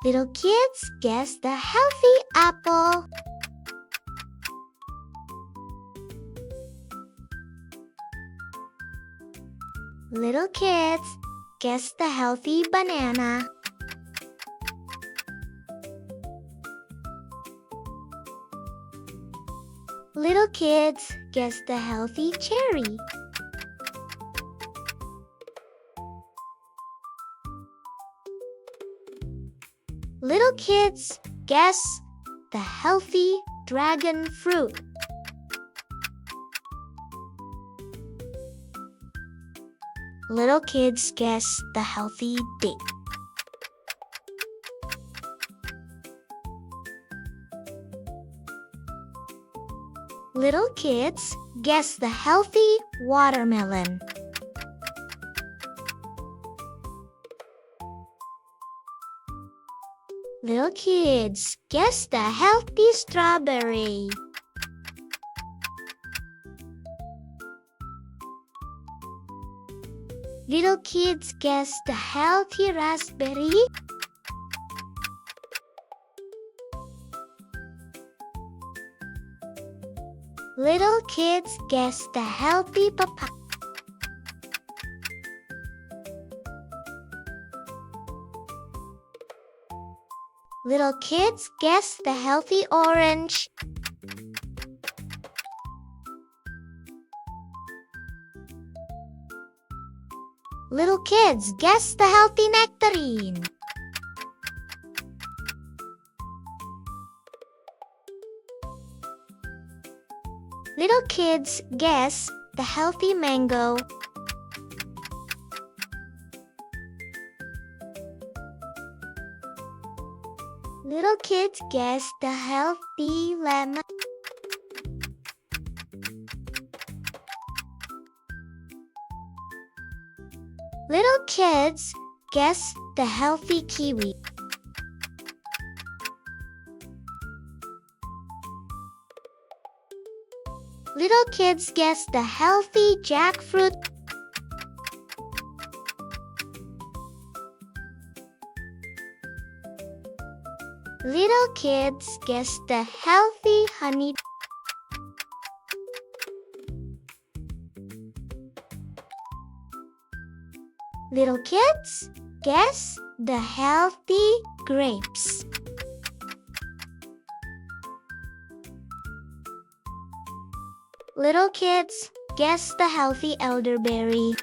Little kids, guess the healthy apple. Little kids, guess the healthy banana. Little kids, guess the healthy cherry. Little kids, guess the healthy dragon fruit. Little kids, guess the healthy date. Little kids, guess the healthy watermelon. Little kids, guess the healthy strawberry. Little kids, guess the healthy raspberry. Little kids, guess the healthy papaya. Little kids, guess the healthy orange. Little kids, guess the healthy nectarine. Little kids, guess the healthy mango. Little kids, guess the healthy lemon. Little kids, guess the healthy kiwi. Little kids, guess the healthy jackfruit. Little kids, guess the healthy honey. Little kids, guess the healthy grapes. Little kids, guess the healthy elderberry.